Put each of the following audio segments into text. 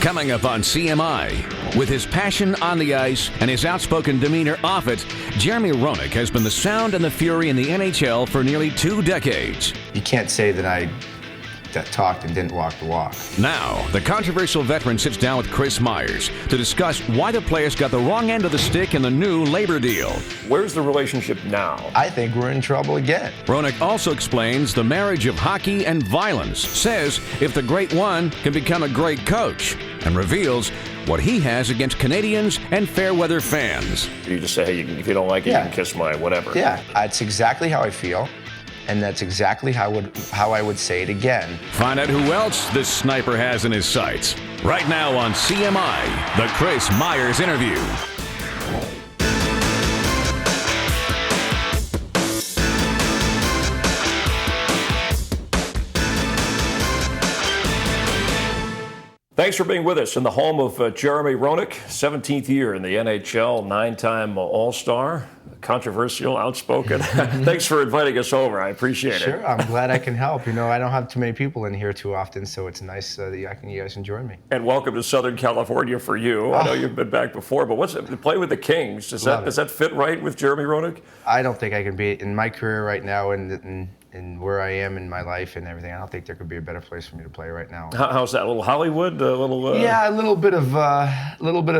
Coming up on CMI, with his passion on the ice and his outspoken demeanor off it, Jeremy Roenick has been the sound and the fury in the NHL for nearly 2 decades. You can't say that I talked and didn't walk the walk. Now, the controversial veteran sits down with Chris Myers to discuss why the players got the wrong end of the stick in the new labor deal. Where's the relationship now? I think we're in trouble again. Roenick also explains the marriage of hockey and violence, says if the great one can become a great coach, and reveals what he has against Canadians and fair-weather fans. You just say, hey, if you don't like it, you can kiss my whatever. Yeah, that's exactly how I feel. And that's exactly how I would say it again. Find out who else this sniper has in his sights. Right now on CMI, the Chris Myers interview. Thanks for being with us in the home of Jeremy Roenick, 17th year in the NHL, 9-time All-Star, controversial, outspoken. Thanks for inviting us over. I appreciate it. Sure, I'm glad I can help. You know, I don't have too many people in here too often, so it's nice that you guys can join me. And welcome to Southern California for you. I know you've been back before, but what's it, play with the Kings? Does that fit right with Jeremy Roenick? I don't think I can be in my career right now and where I am in my life and everything. I don't think there could be a better place for me to play right now. How's that? A little Hollywood? Yeah, a little bit of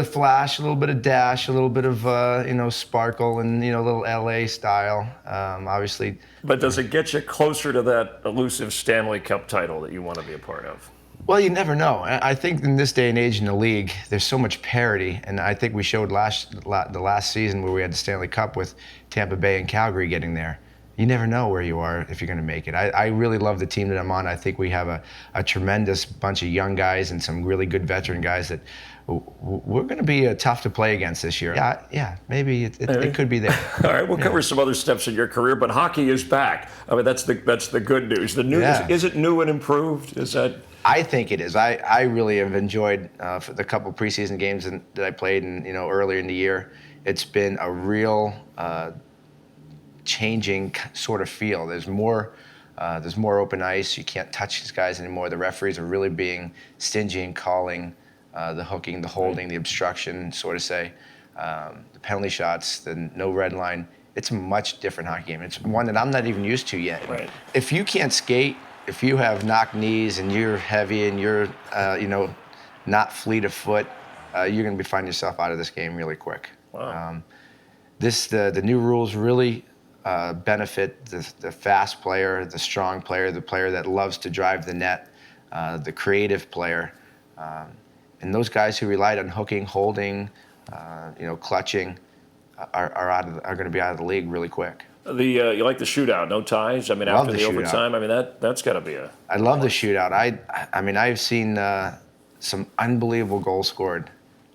flash, a little bit of dash, a little bit of sparkle, and a little LA style. Obviously. But does it get you closer to that elusive Stanley Cup title that you want to be a part of? Well, you never know. I think in this day and age in the league, there's so much parity, and I think we showed the last season where we had the Stanley Cup with Tampa Bay and Calgary getting there. You never know where you are if you're going to make it. I really love the team that I'm on. I think we have a tremendous bunch of young guys and some really good veteran guys that we're going to be tough to play against this year. Yeah, maybe it could be there. All right, we'll cover some other steps in your career, but hockey is back. I mean, that's the good news. The news is it new and improved? Is that? I think it is. I really have enjoyed the couple preseason games that I played, and earlier in the year, it's been a real. Changing sort of feel. There's more open ice. You can't touch these guys anymore. The referees are really being stingy in calling the hooking, the holding, the obstruction, sort of say, the penalty shots, the no red line. It's a much different hockey game. It's one that I'm not even used to yet. Right. If you can't skate, if you have knocked knees and you're heavy and you're not fleet of foot, you're going to be finding yourself out of this game really quick. Wow. The new rules really benefit the fast player, the strong player, the player that loves to drive the net, the creative player, and those guys who relied on hooking, holding, clutching, are going to be out of the league really quick. You like the shootout, no ties? I mean, after the overtime, I mean that's got to be a. I love the shootout. I mean, I've seen some unbelievable goals scored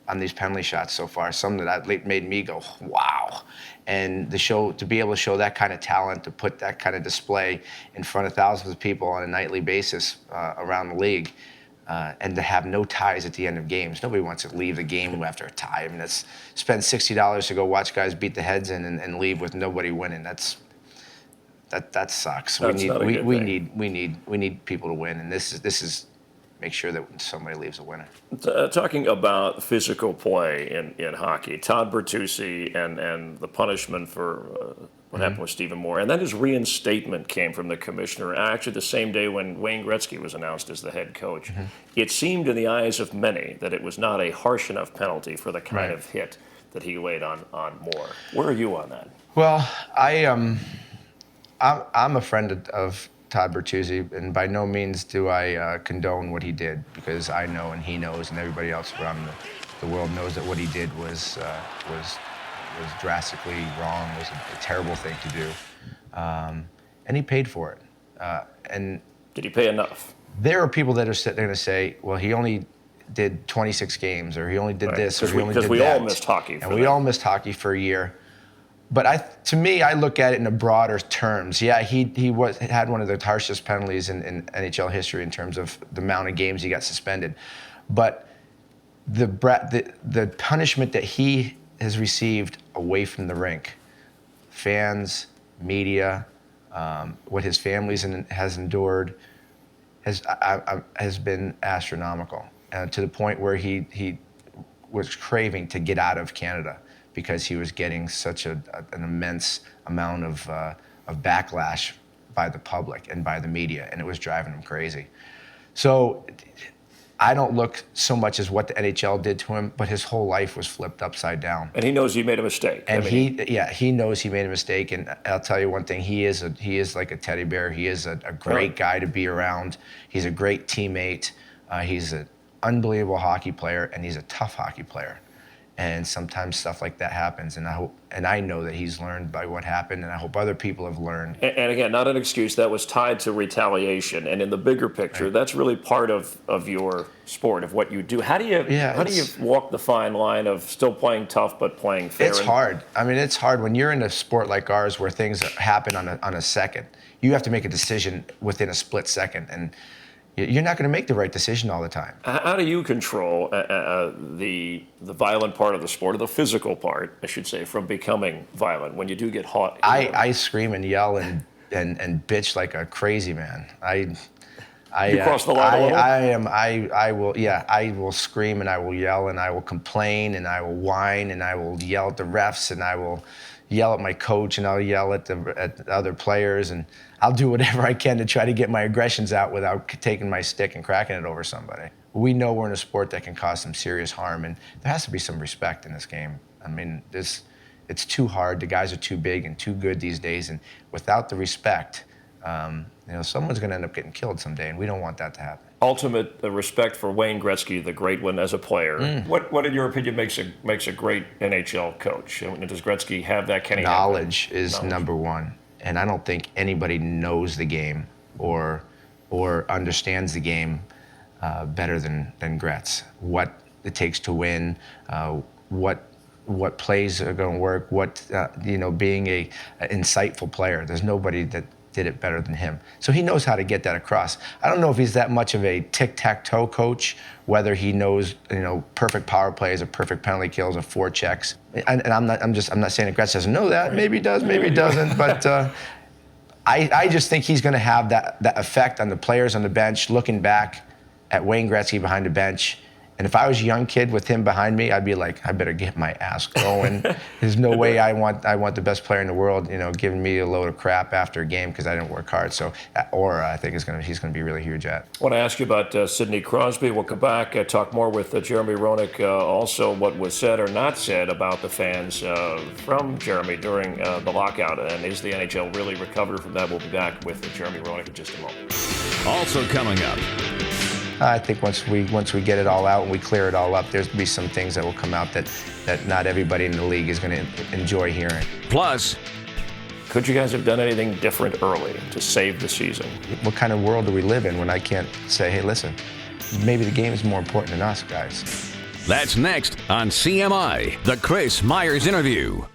on these penalty shots so far. Some that made me go, wow. And to be able to show that kind of talent, to put that kind of display in front of thousands of people on a nightly basis around the league, and to have no ties at the end of games. Nobody wants to leave the game after a tie. I mean, spend $60 to go watch guys beat the heads in and leave with nobody winning. That sucks. We need people to win, and this is make sure that somebody leaves a winner. Talking about physical play in hockey, Todd Bertuzzi and the punishment for what happened with Stephen Moore, and then his reinstatement came from the commissioner, actually the same day when Wayne Gretzky was announced as the head coach. It seemed in the eyes of many that it was not a harsh enough penalty for the kind of hit that he laid on Moore. Where are you on that? Well, I'm a friend of Todd Bertuzzi, and by no means do I condone what he did, because I know and he knows and everybody else around the world knows that what he did was drastically wrong, was a terrible thing to do, and he paid for it. And did he pay enough? There are people that are going to say, well, he only did 26 games, or he only did this, or he only did that. Because we all missed hockey. And we all missed hockey for a year. But to me, I look at it in a broader terms. Yeah, he had one of the harshest penalties in NHL history in terms of the amount of games he got suspended. But the punishment that he has received away from the rink, fans, media, what his family has endured, has been astronomical. to the point where he was craving to get out of Canada because he was getting such an immense amount of backlash by the public and by the media, and it was driving him crazy. So I don't look so much as what the NHL did to him, but his whole life was flipped upside down. And he knows he made a mistake. And he knows he made a mistake. And I'll tell you one thing: he is like a teddy bear. He is a great guy to be around. He's a great teammate. He's an unbelievable hockey player, and he's a tough hockey player. And sometimes stuff like that happens, and I know that he's learned by what happened, and I hope other people have learned. And again, not an excuse. That was tied to retaliation, and in the bigger picture, that's really part of your sport, of what you do. How do you walk the fine line of still playing tough but playing fair? It's hard. I mean, it's hard when you're in a sport like ours where things happen on a second. You have to make a decision within a split second, and you're not going to make the right decision all the time. How do you control the violent part of the sport, or the physical part, I should say, from becoming violent when you do get hot? I scream and yell and bitch like a crazy man. You cross the line a little? I will scream and I will yell and I will complain and I will whine and I will yell at the refs and I will yell at my coach and I'll yell at the other players, and I'll do whatever I can to try to get my aggressions out without taking my stick and cracking it over somebody. We know we're in a sport that can cause some serious harm, and there has to be some respect in this game. I mean, it's too hard. The guys are too big and too good these days, and without the respect, someone's going to end up getting killed someday, and we don't want that to happen. Ultimate respect for Wayne Gretzky, the great one as a player. What in your opinion makes a great NHL coach? Does Gretzky have that? Knowledge is number one, and I don't think anybody knows the game or understands the game better than Gretz. What it takes to win, what plays are going to work, being a insightful player. There's nobody that did it better than him. So he knows how to get that across. I don't know if he's that much of a tic-tac-toe coach, whether he knows, perfect power plays or perfect penalty kills or forechecks. And I'm not saying that Gretz doesn't know that. Maybe he does, maybe he doesn't. But I just think he's going to have that effect on the players on the bench, looking back at Wayne Gretzky behind the bench. And if I was a young kid with him behind me, I'd be like, I better get my ass going. There's no way I want the best player in the world, giving me a load of crap after a game because I didn't work hard. So, I think he's going to be really huge at. I want to ask you about Sidney Crosby. We'll come back, talk more with Jeremy Roenick. Also, what was said or not said about the fans from Jeremy during the lockout, and is the NHL really recovered from that? We'll be back with Jeremy Roenick in just a moment. Also coming up. I think once we get it all out and we clear it all up, there's going to be some things that will come out that not everybody in the league is going to enjoy hearing. Plus, could you guys have done anything different early to save the season? What kind of world do we live in when I can't say, hey, listen, maybe the game is more important than us, guys? That's next on CMI, the Chris Myers Interview.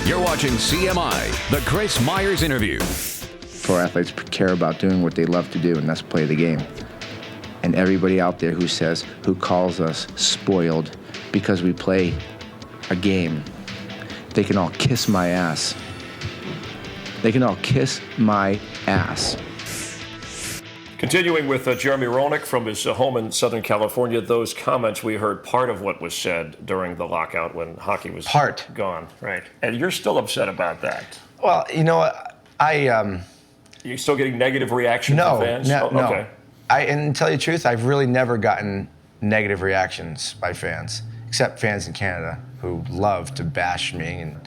You're watching CMI, the Chris Myers Interview. Pro athletes care about doing what they love to do, and that's play the game. And everybody out there who calls us spoiled because we play a game, they can all kiss my ass. They can all kiss my ass. Continuing with Jeremy Roenick from his home in Southern California, those comments, we heard part of what was said during the lockout when hockey was gone, right? And you're still upset about that. Well, You're still getting negative reactions from fans? No. Okay. And to tell you the truth, I've really never gotten negative reactions by fans, except fans in Canada who love to bash me and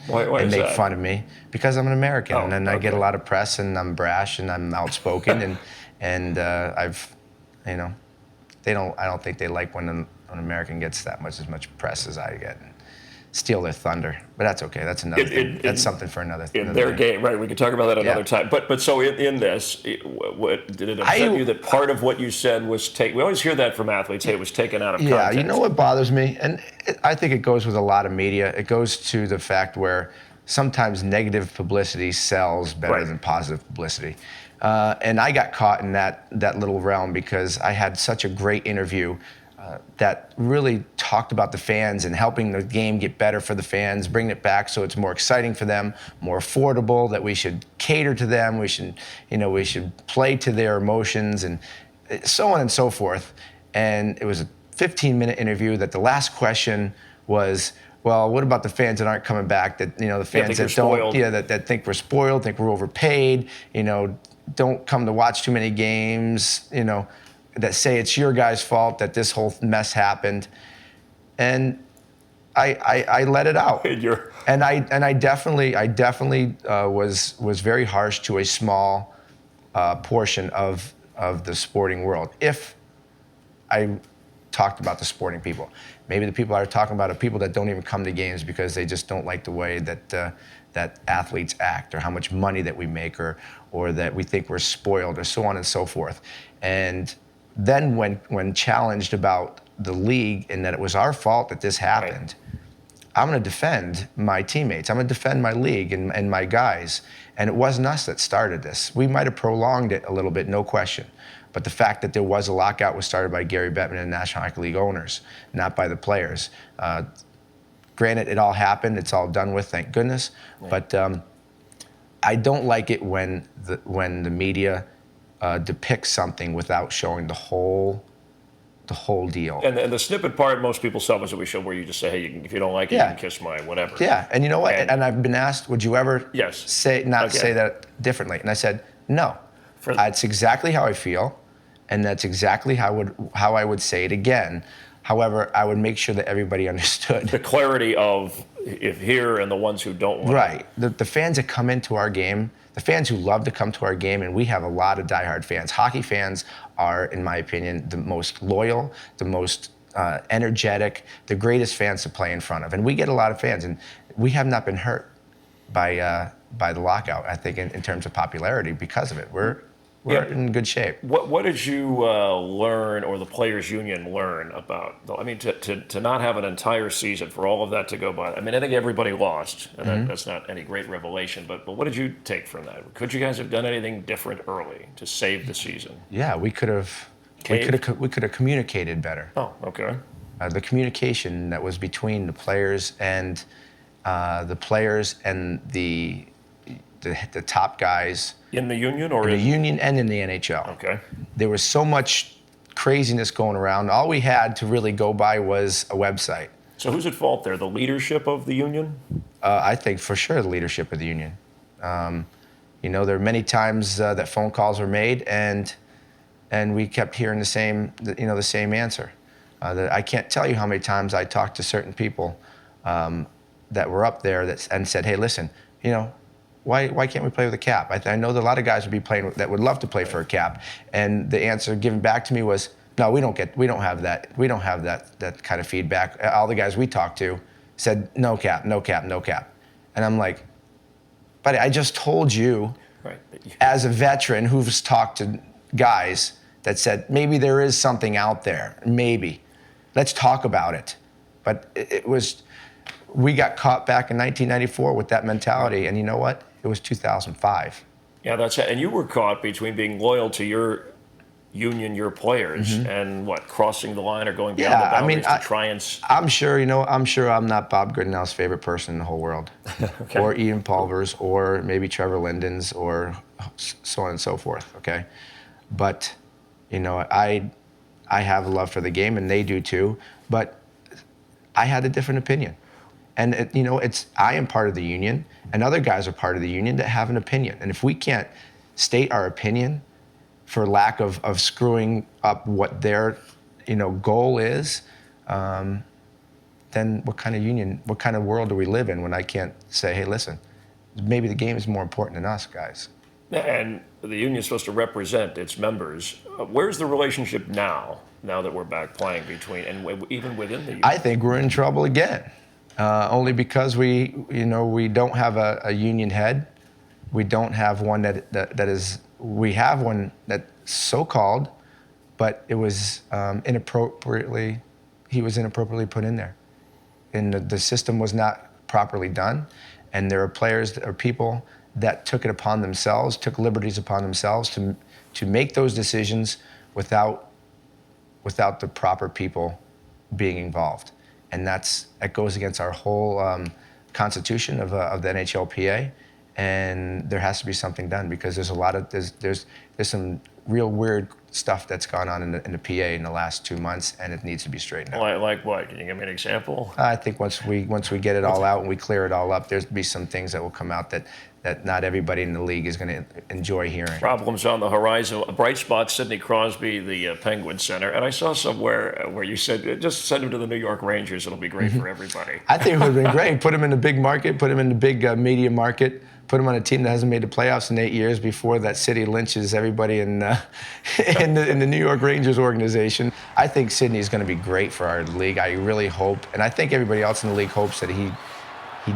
make fun of me because I'm an American, and I get a lot of press, and I'm brash and I'm outspoken, and I don't think they like when an American gets as much press as I get. Steal their thunder, but that's okay. That's another thing. That's something for another in their game, right? We can talk about that another time. But so in this, did it upset you that part of what you said was taken? We always hear that from athletes. Hey, it was taken out of context. Yeah, you know what bothers me, and I think it goes with a lot of media. It goes to the fact where sometimes negative publicity sells better than positive publicity. And I got caught in that little realm because I had such a great interview that really talked about the fans and helping the game get better for the fans, bringing it back so it's more exciting for them, more affordable, that we should cater to them, we should play to their emotions, and so on and so forth. And it was a 15-minute interview that the last question was, well, what about the fans that aren't coming back, that, the fans that don't, that think we're spoiled, think we're overpaid, don't come to watch too many games, that say it's your guys' fault that this whole mess happened. And I let it out. And I definitely was very harsh to a small portion of the sporting world. If I talked about the sporting people, maybe the people I was talking about are people that don't even come to games because they just don't like the way that athletes act, or how much money that we make, or that we think we're spoiled, or so on and so forth. And then when challenged about the league and that it was our fault that this happened, I'm going to defend my teammates. I'm going to defend my league and my guys. And it wasn't us that started this. We might have prolonged it a little bit, no question. But the fact that there was a lockout was started by Gary Bettman and the National Hockey League owners, not by the players. Granted, it all happened. It's all done with, thank goodness. Right. But I don't like it when the media depicts something without showing the whole deal. And the snippet part most people saw was that we showed where you just say, hey, if you don't like it, you can kiss my whatever. Yeah, and you know what? And I've been asked, would you ever say that differently? And I said, no. That's exactly how I feel, and that's exactly how I would say it again. However, I would make sure that everybody understood. The clarity of if here and the ones who don't want Right. The fans that come into our game, the fans who love to come to our game, and we have a lot of diehard fans. Hockey fans are, in my opinion, the most loyal, the most energetic, the greatest fans to play in front of. And we get a lot of fans, and we have not been hurt by the lockout, I think, in terms of popularity because of it. We're in good shape. What did you learn, or the Players Union learn about? I mean, to not have an entire season, for all of that to go by. I mean, I think everybody lost, and that's not any great revelation. But what did you take from that? Could you guys have done anything different early to save the season? Yeah, we could have. We could have communicated better. Oh, okay. The communication that was between the players and the top guys. In the union, or in the union and in the NHL. Okay. There was so much craziness going around. All we had to really go by was a website. So who's at fault there? The leadership of the union? I think for sure the leadership of the union. There are many times that phone calls were made, and we kept hearing the same answer. I can't tell you how many times I talked to certain people that were up there and said, "Hey, listen, why can't we play with a cap? I know that a lot of guys that would love to play for a cap." And the answer given back to me was, "No, we don't have that. We don't have that kind of feedback." All the guys we talked to said, "No cap, no cap, no cap." And I'm like, "Buddy, I just told you, as a veteran who's talked to guys that said maybe there is something out there. Maybe, let's talk about it." But we got caught back in 1994 with that mentality, and you know what? It was 2005. Yeah, that's it. And you were caught between being loyal to your union, your players, and crossing the line or going beyond the boundaries to try and... I'm sure I'm not Bob Goodell's favorite person in the whole world. Okay. Or Ian Pulver's, or maybe Trevor Linden's, or so on and so forth, okay? But, I have a love for the game, and they do too, but I had a different opinion. And I am part of the union, and other guys are part of the union that have an opinion. And if we can't state our opinion for lack of screwing up what their, goal is, then what kind of world do we live in when I can't say, hey, listen, maybe the game is more important than us, guys. And the union is supposed to represent its members. Where's the relationship now that we're back playing between, and even within the union? I think we're in trouble again. Only because we don't have a union head. We don't have one that is. We have one that's so-called, but it was inappropriately. He was inappropriately put in there, and the system was not properly done. And there are players or people that took it upon themselves, took liberties upon themselves to make those decisions without the proper people being involved. And that goes against our whole constitution of the NHLPA. And there has to be something done, because there's some real weird stuff that's gone on in the PA in the last 2 months, and it needs to be straightened out. Like what? Can you give me an example? I think once we get it all out and we clear it all up, there'll be some things that will come out that not everybody in the league is going to enjoy hearing. Problems on the horizon. A bright spot, Sidney Crosby, the Penguin center. And I saw somewhere where you said, just send him to the New York Rangers. It'll be great for everybody. I think it would have been great. Put him in the big market, put him in the big media market, put him on a team that hasn't made the playoffs in 8 years before that city lynches everybody in the New York Rangers organization. I think Sidney is going to be great for our league. I really hope, and I think everybody else in the league hopes that he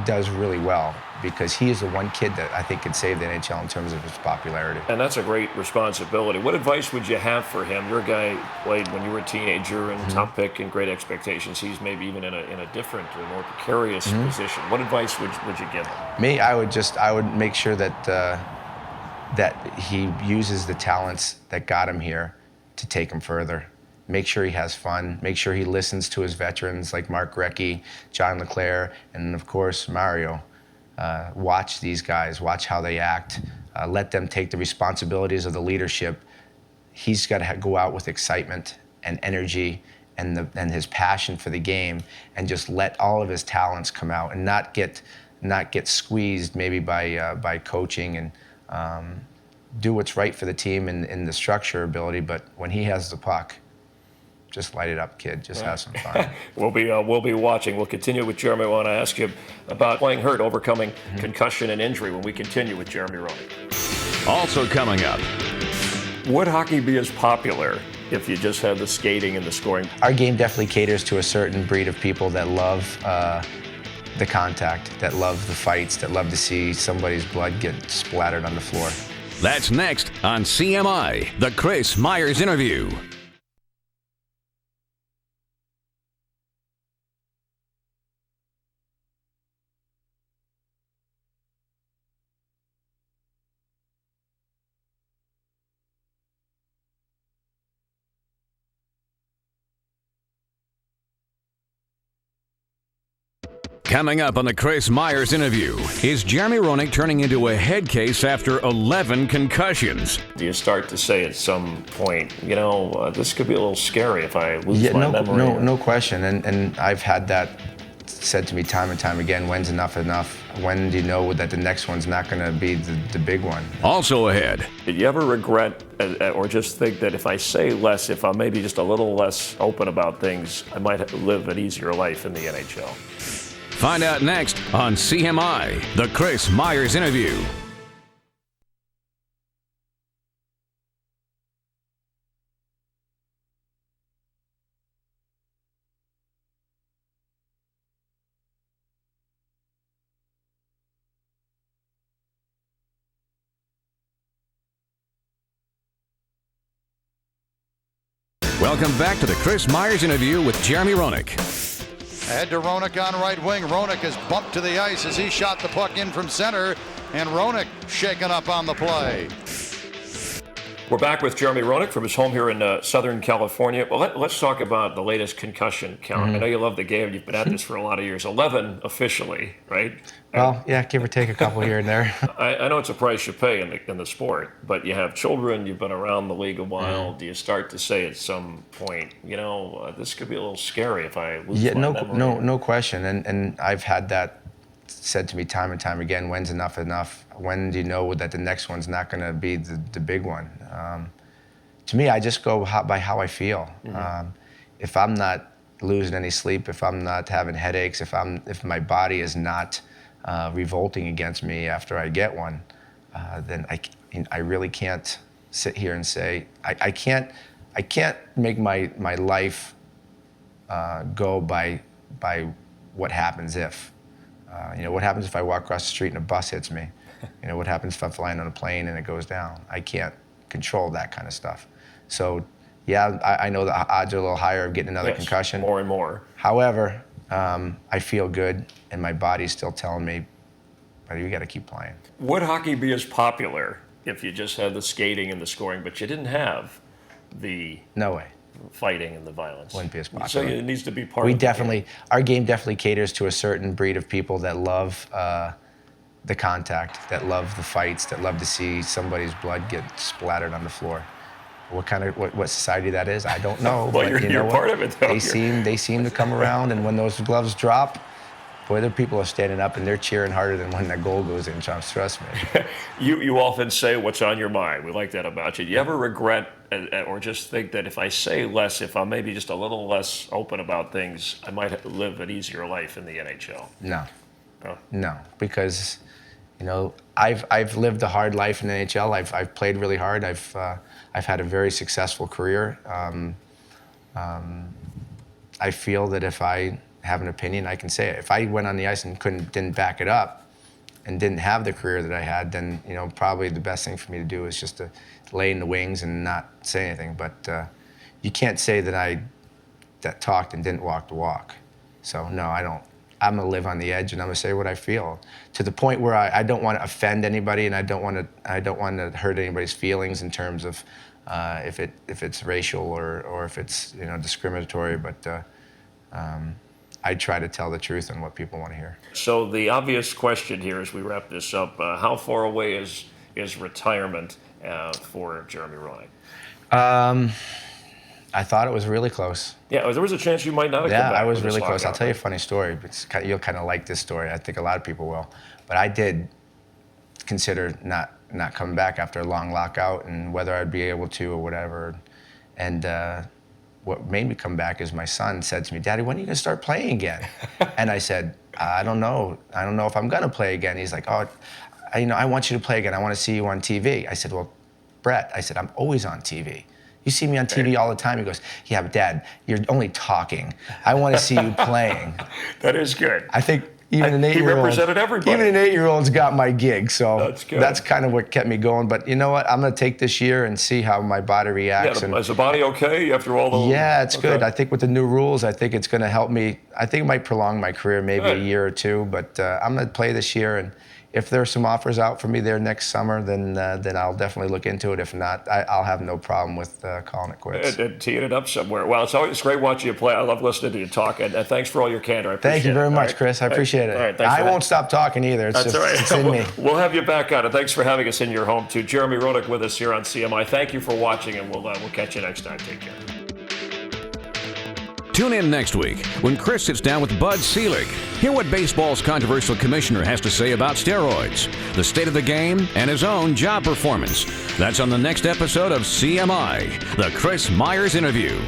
does really well, because he is the one kid that I think could save the NHL in terms of his popularity. And that's a great responsibility. What advice would you have for him? Your guy played when you were a teenager and top pick and great expectations. He's maybe even in a different or more precarious position. What advice would you give him? Me, I would make sure that he uses the talents that got him here to take him further. Make sure he has fun. Make sure he listens to his veterans like Mark Gretzky, John LeClair, and of course Mario. Watch these guys. Watch how they act. Let them take the responsibilities of the leadership. He's got to go out with excitement and energy and his passion for the game, and just let all of his talents come out, and not get squeezed maybe by coaching, and do what's right for the team in the structure ability. But when he has the puck, just light it up, kid. Just have some fun. We'll be watching. We'll continue with Jeremy. I want to ask you about playing hurt, overcoming concussion and injury when we continue with Jeremy Roenick. Also coming up. Would hockey be as popular if you just had the skating and the scoring? Our game definitely caters to a certain breed of people that love the contact, that love the fights, that love to see somebody's blood get splattered on the floor. That's next on CMI, the Chris Myers Interview. Coming up on the Chris Myers Interview, is Jeremy Roenick turning into a head case after 11 concussions? Do you start to say at some point, this could be a little scary if I lose my memory? No question. And I've had that said to me time and time again. When's enough enough? When do you know that the next one's not going to be the big one? Also ahead. Did you ever regret or just think that if I say less, if I'm maybe just a little less open about things, I might live an easier life in the NHL? Find out next on CMI, the Chris Myers Interview. Welcome back to the Chris Myers Interview with Jeremy Roenick. Ahead to Roenick on right wing. Roenick is bumped to the ice as he shot the puck in from center, and Roenick shaken up on the play. We're back with Jeremy Roenick from his home here in Southern California. Well, let's talk about the latest concussion count. I know you love the game. You've been at this for a lot of years. 11 officially, right? Well, yeah, give or take a couple here and there. I know it's a price you pay in the sport, but you have children. You've been around the league a while. Do you start to say at some point, this could be a little scary if I lose my memory? No question. And I've had that said to me time and time again. When's enough enough? When do you know that the next one's not going to be the big one? To me, I just go by how I feel. If I'm not losing any sleep, if I'm not having headaches, if my body is not revolting against me after I get one, then I really can't sit here and say I can't make my life go by what happens if. What happens if I walk across the street and a bus hits me? What happens if I'm flying on a plane and it goes down? I can't control that kind of stuff. So, yeah, I know the odds are a little higher of getting another concussion. More and more. However, I feel good, and my body's still telling me but you got to keep playing. Would hockey be as popular if you just had the skating and the scoring, but you didn't have the No way. fighting and the violence? Wouldn't be as popular. So it needs to be part We of the definitely, game. our game definitely caters to a certain breed of people that love the contact, that love the fights, that love to see somebody's blood get splattered on the floor. What society that is, I don't know. Well, but you're you know part what? of it, though. They seem to come around, and when those gloves drop, boy, the people are standing up and they're cheering harder than when that goal goes in. Trust me. You often say what's on your mind. We like that about you. Do you ever regret or just think that if I say less, if I'm maybe just a little less open about things, I might live an easier life in the NHL? No. Oh. No, because I've lived a hard life in the NHL. I've played really hard. I've had a very successful career. I feel that if I have an opinion, I can say it. If I went on the ice and didn't back it up and didn't have the career that I had, then probably the best thing for me to do is just to lay in the wings and not say anything. But you can't say that I talked and didn't walk the walk. So no, I don't. I'm gonna live on the edge and I'm gonna say what I feel, to the point where I don't want to offend anybody and I don't want to hurt anybody's feelings in terms of if it's racial or if it's discriminatory. But I try to tell the truth and what people want to hear. So the obvious question here as we wrap this up, how far away is retirement for Jeremy Roenick? I thought it was really close. Yeah, there was a chance you might not have come Yeah, back. I was with really this close. I'll lockout. tell you a funny story. You'll kind of like this story. I think a lot of people will. But I did consider not coming back after a long lockout and whether I'd be able to or whatever. And what made me come back is my son said to me, "Daddy, when are you going to start playing again?" And I said, "I don't know. I don't know if I'm going to play again." He's like, "Oh, I want you to play again. I want to see you on TV." I said, "Well, Brett," I said, "I'm always on TV. You see me on TV all the time." He goes, "Yeah, but Dad, you're only talking. I want to see you playing." That is good. I think even an He 8-year-old. represented everybody. Even an 8-year-old's got my gig, so That's good. that's kind of what kept me going. But you know what? I'm going to take this year and see how my body reacts. Yeah, is the body okay after all the? Yeah, it's Okay. good. I think with the new rules, I think it's going to help me. I think it might prolong my career maybe a Good. year or two. But I'm going to play this year, and if there's some offers out for me there next summer, then I'll definitely look into it. If not, I'll have no problem with calling it quits. And teeing it up somewhere. Well, it's great watching you play. I love listening to you talk, and thanks for all your candor. I appreciate Thank you it. very All much, right. Chris. I appreciate it. All right, thanks I for won't stop talking either. It's That's just all right. it's in me. We'll have you back on, and thanks for having us in your home too. Jeremy Roenick with us here on CMI. Thank you for watching, and we'll catch you next time. Take care. Tune in next week when Chris sits down with Bud Selig. Hear what baseball's controversial commissioner has to say about steroids, the state of the game, and his own job performance. That's on the next episode of CMI, the Chris Myers Interview.